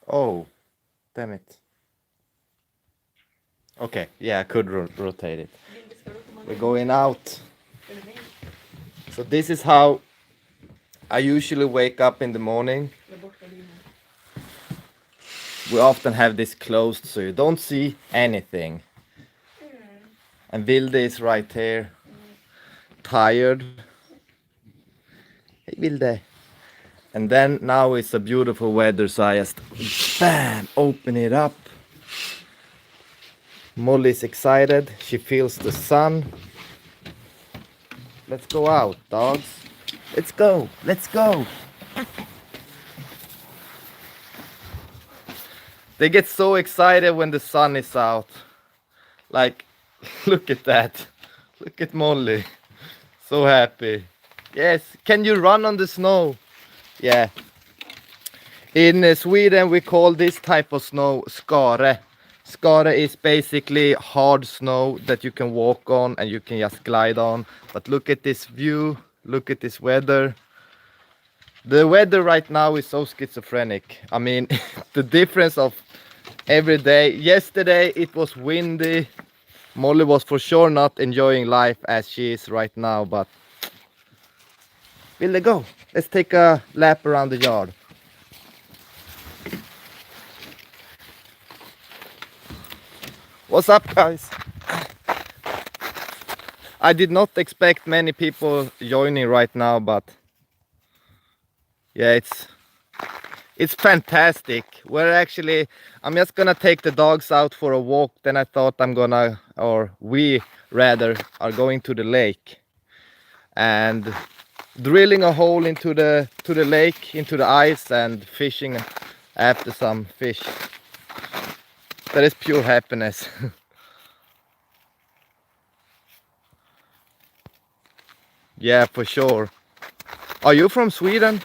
Oh, damn it. Okay, yeah, I could rotate it. We're going out. So this is how I usually wake up in the morning. We often have this closed so you don't see anything. And Vilde is right here, tired. Hey Vilde. And then now it's a beautiful weather, so I just bam, open it up. Molly's excited, she feels the sun. Let's go out, dogs. Let's go, let's go. They get so excited when the sun is out. Like, look at that. Look at Molly. So happy. Yes, can you run on the snow? Yeah. In Sweden, we call this type of snow skare. Skare is basically hard snow that you can walk on and you can just glide on. But look at this view. Look at this weather. The weather right now is so schizophrenic. I mean, the difference of every day. Yesterday it was windy. Molly was for sure not enjoying life as she is right now, but will they go? Let's take a lap around the yard. What's up, guys? I did not expect many people joining right now, but yeah, it's fantastic. I'm just gonna take the dogs out for a walk. Then I thought we rather are going to the lake and drilling a hole into the lake, into the ice, and fishing after some fish. That is pure happiness. Yeah, for sure. Are you from Sweden?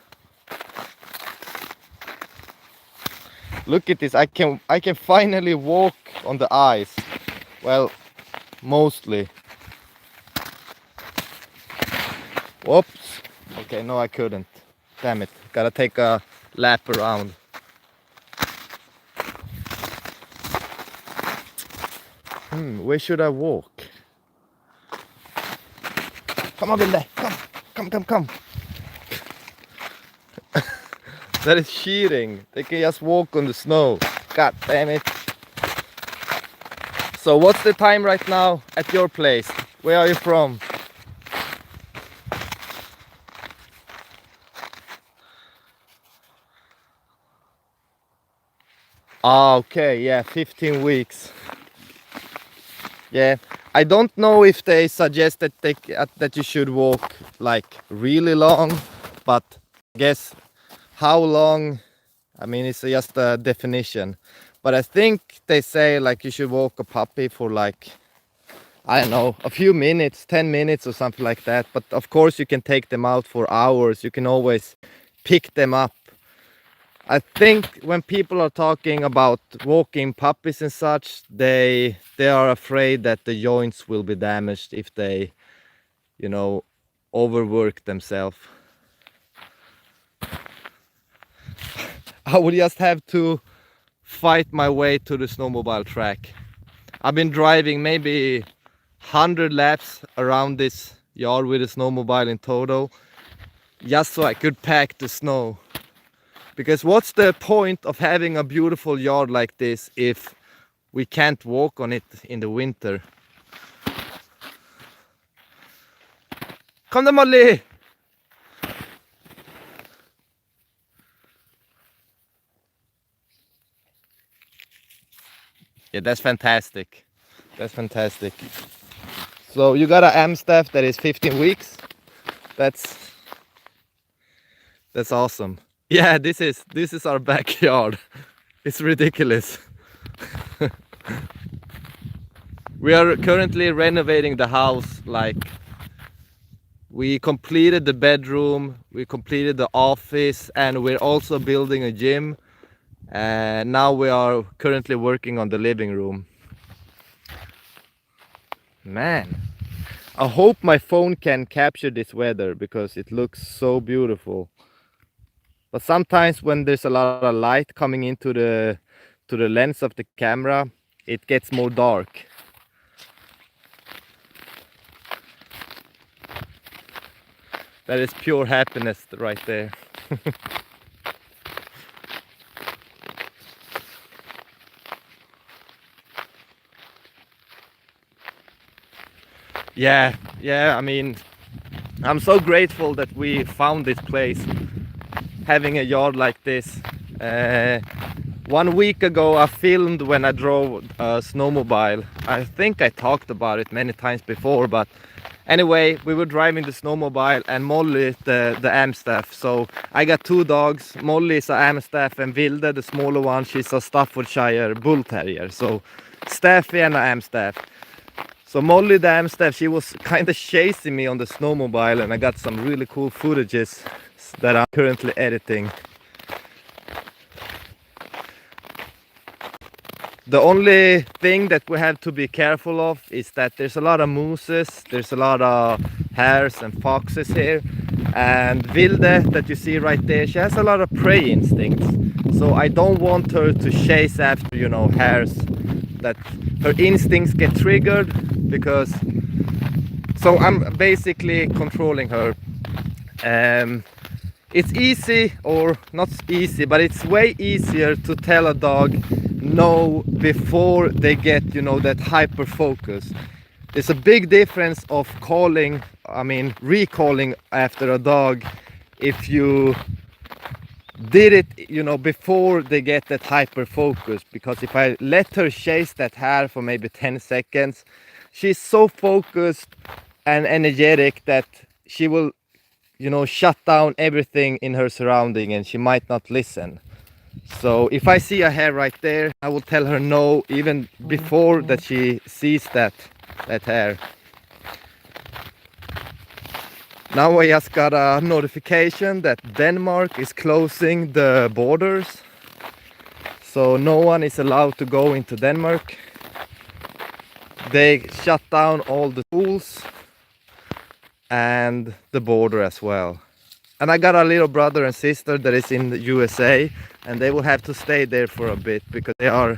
Look at this. I can finally walk on the ice. Well, mostly. Whoops. Okay, no, I couldn't. Damn it. Gotta take a lap around. Where should I walk? Come on, Vilde. Come. That is cheating. They can just walk on the snow. God damn it. So what's the time right now at your place? Where are you from? Ah, okay, yeah, 15 weeks. Yeah, I don't know if they suggest that you should walk like really long, but I guess how long, I mean, it's just a definition. But I think they say like you should walk a puppy for like, I don't know, a few minutes, 10 minutes or something like that. But of course you can take them out for hours. You can always pick them up. I think when people are talking about walking puppies and such, they are afraid that the joints will be damaged if they, you know, overwork themselves. I would just have to fight my way to the snowmobile track. I've been driving maybe 100 laps around this yard with a snowmobile in total, just so I could pack the snow. Because what's the point of having a beautiful yard like this if we can't walk on it in the winter? Come on, Molly! Yeah, that's fantastic. That's fantastic. So you got an Amstaff that is 15 weeks. That's awesome. Yeah, this is our backyard. It's ridiculous. We are currently renovating the house. Like, we completed the bedroom, we completed the office, and we're also building a gym. And now we are currently working on the living room. Man, I hope my phone can capture this weather because it looks so beautiful. But sometimes when there's a lot of light coming into the lens of the camera, it gets more dark. That is pure happiness right there. Yeah, I mean, I'm so grateful that we found this place, having a yard like this. 1 week ago I filmed when I drove a snowmobile. I think I talked about it many times before, but anyway, we were driving the snowmobile and Molly the Amstaff. So I got two dogs. Molly is a Amstaff and Vilde, the smaller one, she's a Staffordshire Bull Terrier. So Staffy and a Amstaff. So Molly the Amstaff, she was kind of chasing me on the snowmobile, and I got some really cool footages that I'm currently editing. The only thing that we have to be careful of is that there's a lot of mooses, there's a lot of hares and foxes here, and Vilde that you see right there, she has a lot of prey instincts. So I don't want her to chase after, you know, hares, that her instincts get triggered, because so I'm basically controlling her. It's easy, or not easy, but it's way easier to tell a dog no before they get, you know, that hyper focus. There's a big difference of calling, I mean recalling after a dog, if you did it, you know, before they get that hyper focus. Because if I let her chase that hare for maybe 10 seconds, she's so focused and energetic that she will, you know, shut down everything in her surrounding, and she might not listen. So if I see a hare right there, I will tell her no even before that she sees that hare. Now I just got a notification that Denmark is closing the borders, so no one is allowed to go into Denmark. They shut down all the schools and the border as well. And I got a little brother and sister that is in the USA, and they will have to stay there for a bit because they are,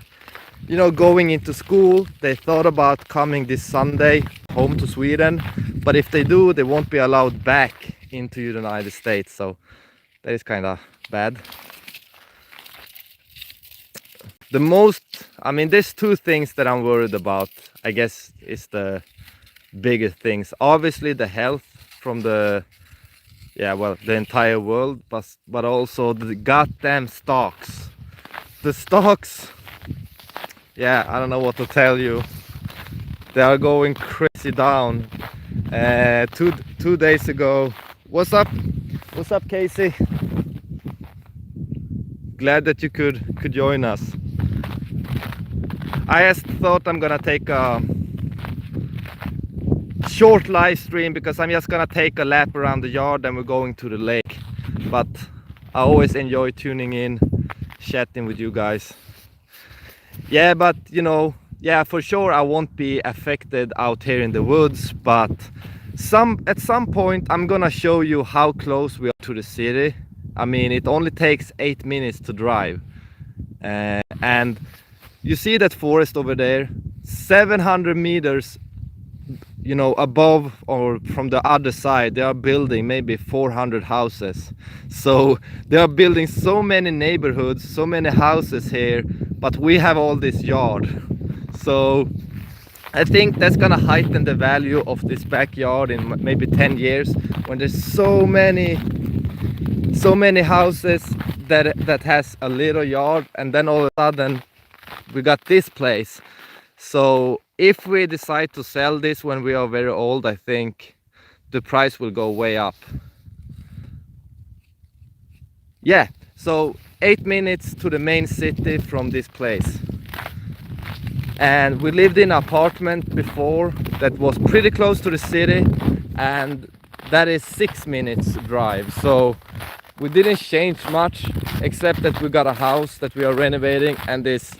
you know, going into school. They thought about coming this Sunday home to Sweden, but if they do, they won't be allowed back into the United States. So that is kind of bad. The most, I mean, there's two things that I'm worried about, I guess, is the biggest things. Obviously the health from the, yeah, well, the entire world, but also the goddamn stocks. The stocks, yeah, I don't know what to tell you. They are going crazy down. Two days ago, what's up Casey? Glad that you could join us. I just thought I'm gonna take a short live stream, because I'm just gonna take a lap around the yard and we're going to the lake. But I always enjoy tuning in, chatting with you guys. Yeah, but you know, yeah, for sure I won't be affected out here in the woods, but at some point I'm gonna show you how close we are to the city. I mean, it only takes 8 minutes to drive, and you see that forest over there, 700 meters, you know, above or from the other side, they are building maybe 400 houses. So they are building so many neighborhoods, so many houses here, but we have all this yard. So I think that's gonna heighten the value of this backyard in maybe 10 years, when there's so many houses that has a little yard, and then all of a sudden we got this place. So if we decide to sell this when we are very old, I think the price will go way up. Yeah, so 8 minutes to the main city from this place. And we lived in an apartment before that was pretty close to the city, and that is 6 minutes drive. So we didn't change much, except that we got a house that we are renovating and this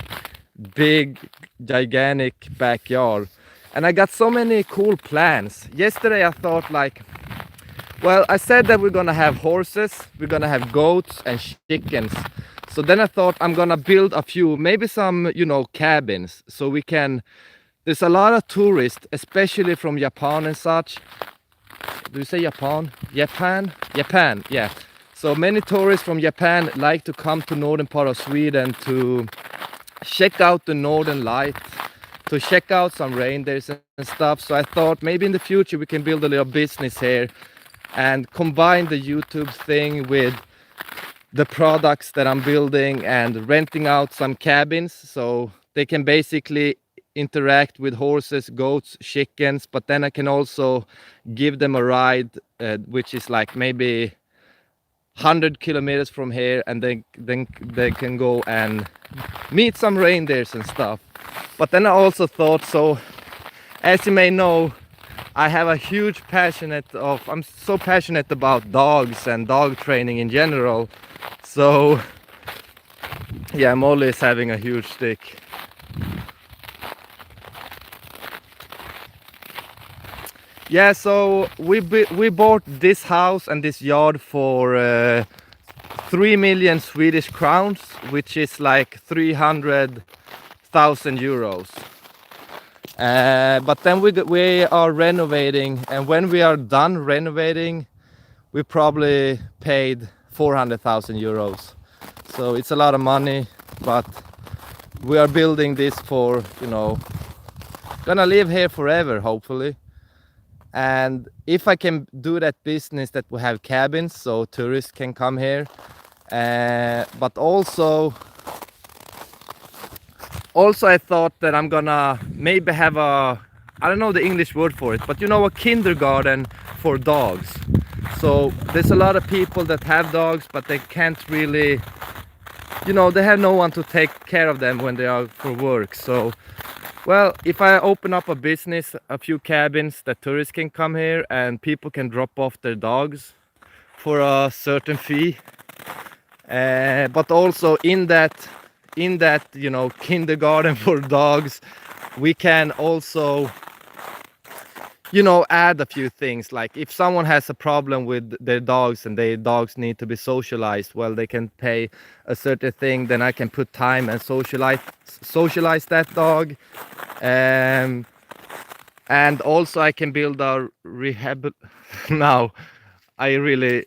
big gigantic backyard. And I got so many cool plans. Yesterday I thought, like, Well, I said that we're gonna have horses, we're gonna have goats and chickens. So then I thought I'm gonna build a few, maybe some, you know, cabins, so we can. There's a lot of tourists, especially from Japan and such. Do you say Japan? Japan, yeah. So many tourists from Japan like to come to northern part of Sweden to check out the northern light, to check out some reindeers and stuff. So I thought maybe in the future we can build a little business here and combine the YouTube thing with the products that I'm building and renting out some cabins so they can basically interact with horses, goats, chickens, but then I can also give them a ride, which is like maybe 100 kilometers from here, and then they can go and meet some reindeers and stuff. But then I also thought, so as you may know, I have a huge I'm so passionate about dogs and dog training in general. So yeah, Molly is having a huge stick. Yeah, so we bought this house and this yard for 3 million Swedish crowns, which is like 300,000 euros. But then we are renovating, and when we are done renovating, we probably paid 400,000 euros. So it's a lot of money, but we are building this for, you know, gonna live here forever, hopefully. And if I can do that business that we have cabins so tourists can come here, but also I thought that I'm gonna maybe have I don't know the English word for it, but you know, a kindergarten for dogs. So there's a lot of people that have dogs, but they can't really, you know, they have no one to take care of them when they are for work. So well, if I open up a business, a few cabins that tourists can come here and people can drop off their dogs for a certain fee, but also in that, you know, kindergarten for dogs, we can also, you know, add a few things. Like if someone has a problem with their dogs and their dogs need to be socialized, well, they can pay a certain thing, then I can put time and socialize that dog. And also I can build a rehab. Now I really,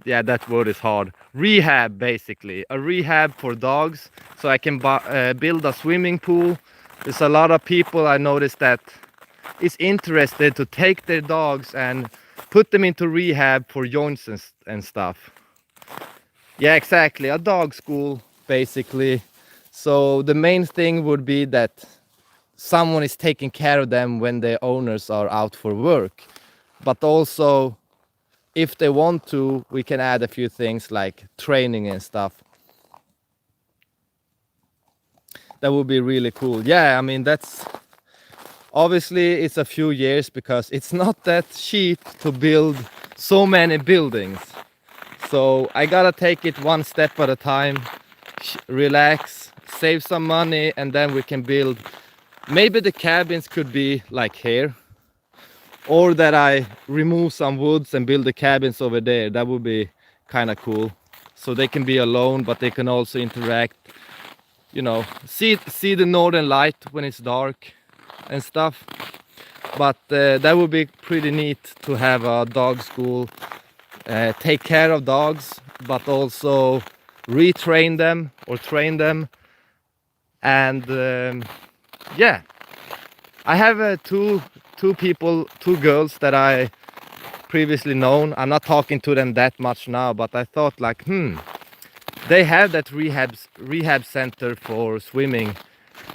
yeah, that word is hard. Rehab, basically a rehab for dogs, so I can build a swimming pool. There's a lot of people I noticed that is interested to take their dogs and put them into rehab for joints and stuff. Yeah, exactly, a dog school basically. So the main thing would be that someone is taking care of them when their owners are out for work, but also if they want to, we can add a few things like training and stuff. That would be really cool. Yeah, I mean, that's obviously it's a few years because it's not that cheap to build so many buildings. So I gotta take it one step at a time, relax, save some money, and then we can build. Maybe the cabins could be like here, or that I remove some woods and build the cabins over there. That would be kind of cool. So they can be alone, but they can also interact, you know, see the northern light when it's dark and stuff. But that would be pretty neat to have a dog school, take care of dogs, but also retrain them or train them. And yeah, I have two girls that I previously known. I'm not talking to them that much now, but I thought like, they have that rehab center for swimming,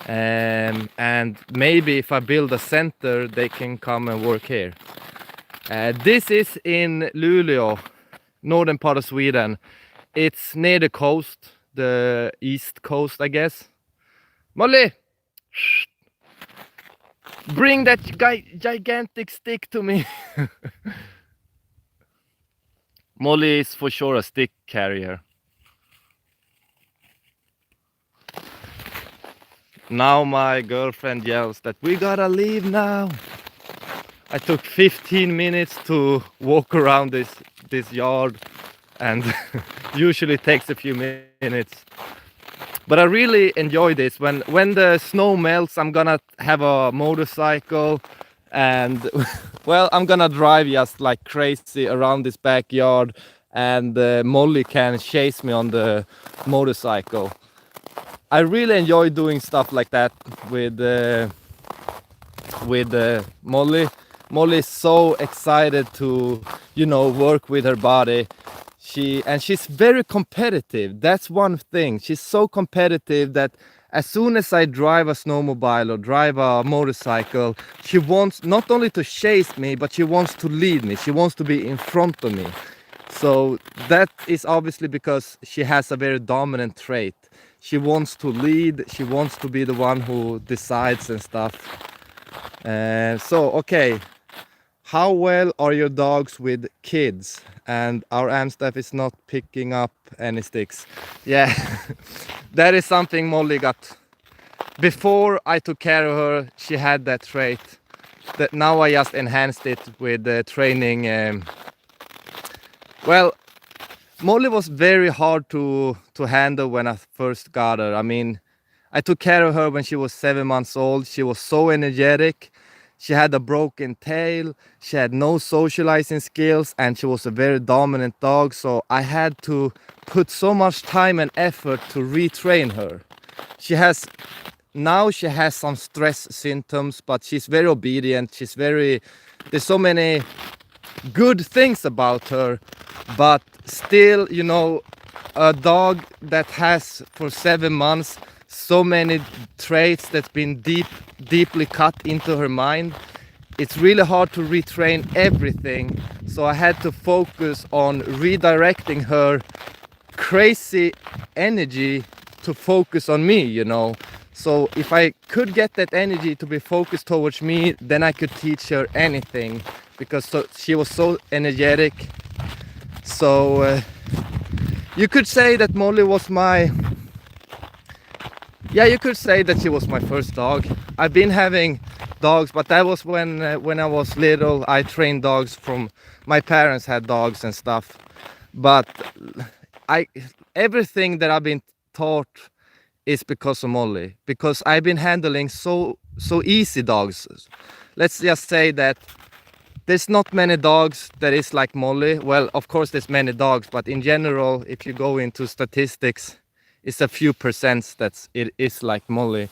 and maybe if I build a center, they can come and work here. This is in Luleå, northern part of Sweden. It's near the coast, the east coast, I guess. Molly, bring that gigantic stick to me. Molly is for sure a stick carrier. Now my girlfriend yells that we gotta leave now. I took 15 minutes to walk around this yard, and usually takes a few minutes. But I really enjoy this. When the snow melts, I'm gonna have a motorcycle, and well, I'm gonna drive just like crazy around this backyard, and Molly can chase me on the motorcycle. I really enjoy doing stuff like that with Molly. Molly is so excited to, you know, work with her body. She's very competitive. That's one thing. She's so competitive that as soon as I drive a snowmobile or drive a motorcycle, she wants not only to chase me, but she wants to lead me. She wants to be in front of me. So that is obviously because she has a very dominant trait. She wants to lead. She wants to be the one who decides and stuff. So, okay, how well are your dogs with kids? And our Amstaff is not picking up any sticks. Yeah, that is something Molly got. Before I took care of her, she had that trait. That now I just enhanced it with training. Well, Molly was very hard to handle when I first got her. I mean, I took care of her when she was 7 months old. She was so energetic. She had a broken tail. She had no socializing skills, and she was a very dominant dog. So I had to put so much time and effort to retrain her. She has some stress symptoms, but she's very obedient. There's so many good things about her, but still, you know, a dog that has for 7 months so many traits that's been deeply cut into her mind, it's really hard to retrain everything. So I had to focus on redirecting her crazy energy to focus on me, you know. So if I could get that energy to be focused towards me, then I could teach her anything, because she was so energetic. So you could say that Molly was you could say that she was my first dog. I've been having dogs, but that was when I was little. I trained dogs from my parents had dogs and stuff. But everything that I've been taught is because of Molly, because I've been handling so easy dogs. Let's just say that there's not many dogs that is like Molly. Well, of course there's many dogs, but in general, if you go into statistics, it's a few percent that it is like Molly.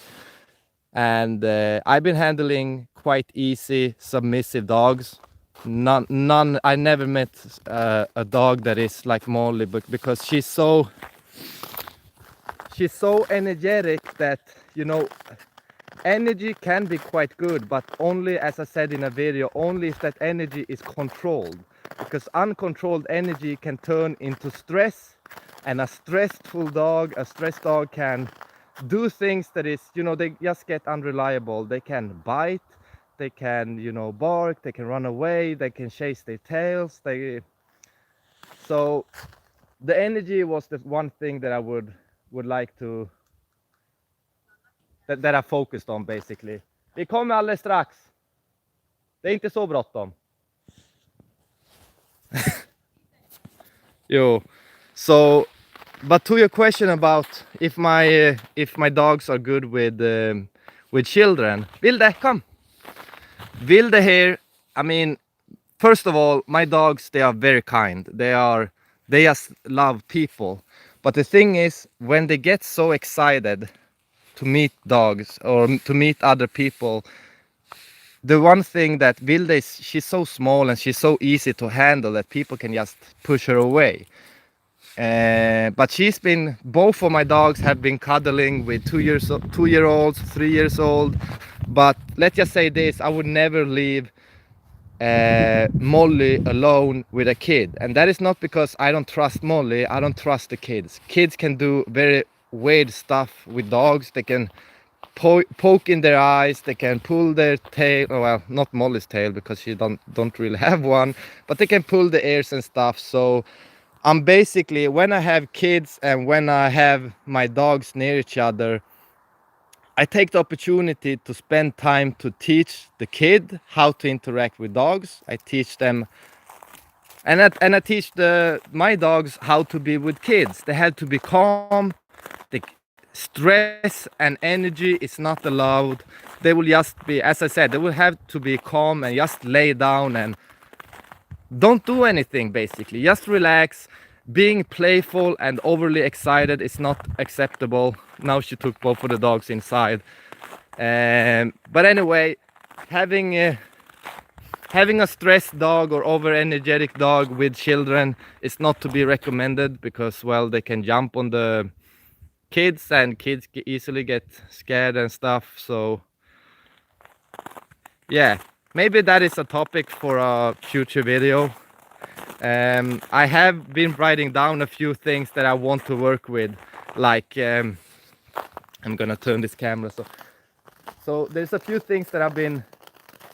And I've been handling quite easy, submissive dogs. None. I never met a dog that is like Molly, but because she's so energetic that, you know, energy can be quite good, but only, as I said in a video, only if that energy is controlled. Because uncontrolled energy can turn into stress, and a stressed dog can do things that is, you know, they just get unreliable. They can bite, they can, you know, bark, they can run away, they can chase their tails. So the energy was the one thing that I would like to that I focused on basically. Vi kommer alldeles strax. Det är inte så bråttom. Yo, so, but to your question about if my dogs are good with children, Vilde, come. Vilde here. I mean, first of all, my dogs, they are very kind. They just love people. But the thing is, when they get so excited to meet dogs or to meet other people, the one thing that Vilde is, she's so small and she's so easy to handle that people can just push her away. But both of my dogs have been cuddling with 2-year-olds, 3 years old. But let's just say this, I would never leave Molly alone with a kid. And that is not because I don't trust Molly, I don't trust the kids. Kids can do very weird stuff with dogs. They can poke in their eyes, they can pull their tail, well, not Molly's tail because she don't really have one, but they can pull the ears and stuff. So I'm basically, when I have kids and when I have my dogs near each other, I take the opportunity to spend time to teach the kid how to interact with dogs. I teach them, and I teach my dogs how to be with kids. They have to be calm. The stress and energy is not allowed. They will just be, as I said, they will have to be calm and just lay down and don't do anything, basically just relax. Being playful and overly excited is not acceptable. Now she took both of the dogs inside. But anyway, having a stressed dog or over energetic dog with children is not to be recommended, because well, they can jump on the kids and kids easily get scared and stuff. So yeah, maybe that is a topic for a future video. I have been writing down a few things that I want to work with, like I'm gonna turn this camera, so there's a few things that I've been,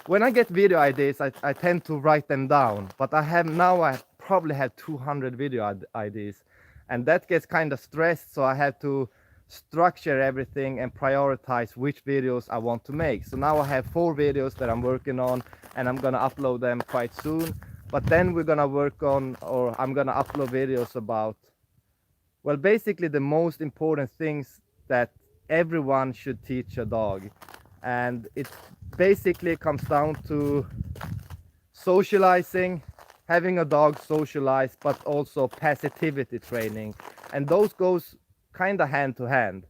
when I get video ideas, I tend to write them down, but I probably have 200 video ideas, and that gets kind of stressed, so I have to structure everything and prioritize which videos I want to make. So now I have 4 videos that I'm working on, and I'm gonna upload them quite soon. But then we're gonna work on, or I'm gonna upload videos about, well, basically the most important things that everyone should teach a dog. And it basically comes down to socializing, having a dog socialize, but also passivity training. And those goes kind of hand to hand,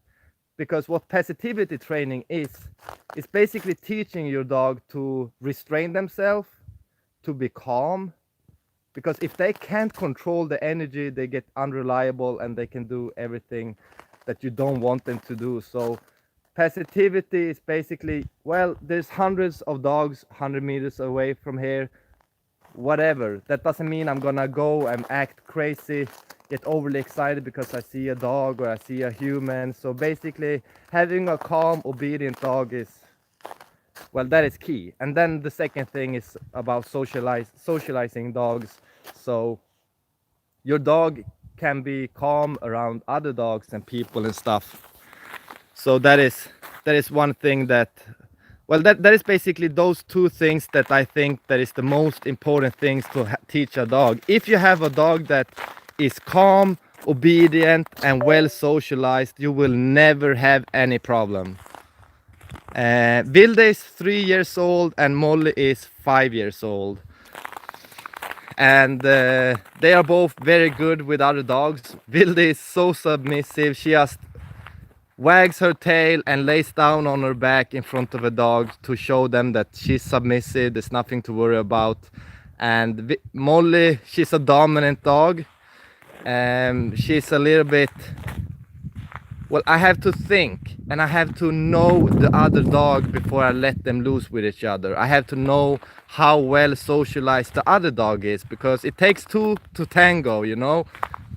because what passivity training is basically teaching your dog to restrain themselves, to be calm, because if they can't control the energy, they get unreliable and they can do everything that you don't want them to do. So passivity is basically, well, there's hundreds of dogs 100 meters away from here, whatever. That doesn't mean I'm gonna go and act crazy, get overly excited because I see a dog or I see a human. So basically having a calm, obedient dog is, well, that is key. And then the second thing is about socializing dogs. So your dog can be calm around other dogs and people and stuff. So that is one thing that, well, that is basically those 2 things that I think that is the most important things to teach a dog. If you have a dog that is calm, obedient and well socialized, you will never have any problem. Vilde is 3 years old and Molly is 5 years old, and they are both very good with other dogs. Vilde is so submissive. She just wags her tail and lays down on her back in front of a dog to show them that she's submissive, there's nothing to worry about. And Molly, she's a dominant dog. She's a little bit, well, I have to think and I have to know the other dog before I let them loose with each other. I have to know how well socialized the other dog is, because it takes 2 to tango, you know.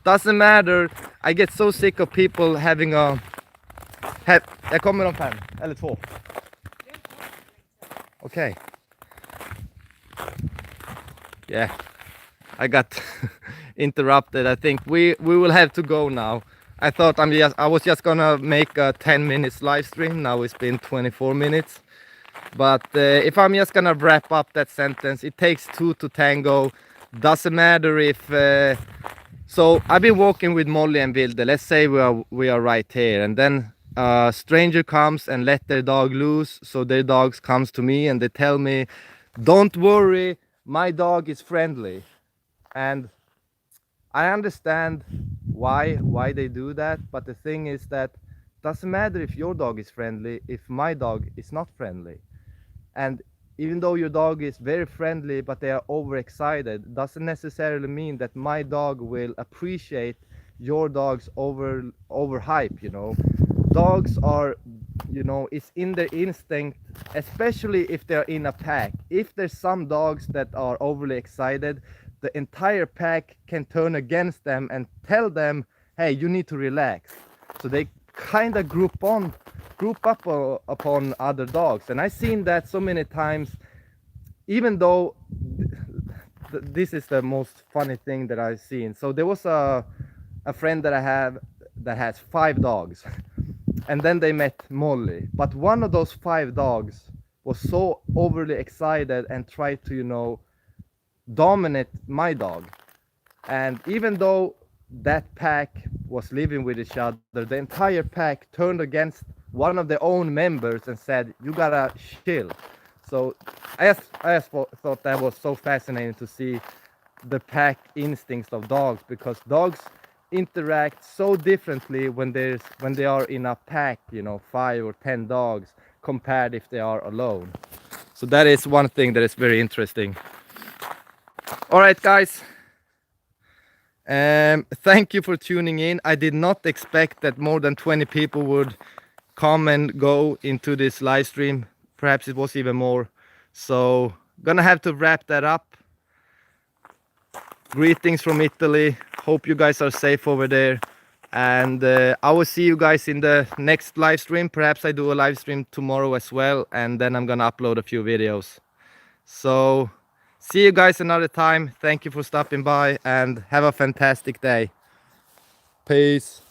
Doesn't matter. I get so sick of people having a... Jag kommer om 5 eller 2. Okay. Yeah, I got interrupted. I think we will have to go now. I thought I was just gonna make a 10 minutes live stream. Now it's been 24 minutes. But if I'm just gonna wrap up that sentence, it takes 2 to tango. Doesn't matter if so I've been walking with Molly and Vilde. Let's say we are right here, and then a stranger comes and let their dog loose. So their dogs comes to me and they tell me, don't worry, my dog is friendly. And I understand why they do that, but the thing is that doesn't matter if your dog is friendly if my dog is not friendly. And even though your dog is very friendly but they are overexcited, doesn't necessarily mean that my dog will appreciate your dog's overhype, you know. Dogs are, you know, it's in their instinct, especially if they're in a pack. If there's some dogs that are overly excited, the entire pack can turn against them and tell them, hey, you need to relax. So they kind of group up upon other dogs. And I've seen that so many times, even though this is the most funny thing that I've seen. So there was a friend that I have that has 5 dogs. and then they met Molly. But one of those 5 dogs was so overly excited and tried to, you know, dominate my dog. And even though that pack was living with each other, the entire pack turned against one of their own members and said, "You gotta chill." So I just thought that was so fascinating to see the pack instincts of dogs, because dogs interact so differently when they are in a pack, you know, 5 or 10 dogs, compared if they are alone. So that is one thing that is very interesting. All right, guys. Thank you for tuning in. I did not expect that more than 20 people would come and go into this live stream. Perhaps it was even more. So gonna have to wrap that up. Greetings from Italy. Hope you guys are safe over there. And I will see you guys in the next live stream. Perhaps I do a live stream tomorrow as well. And then I'm gonna upload a few videos. So see you guys another time. Thank you for stopping by and have a fantastic day. Peace.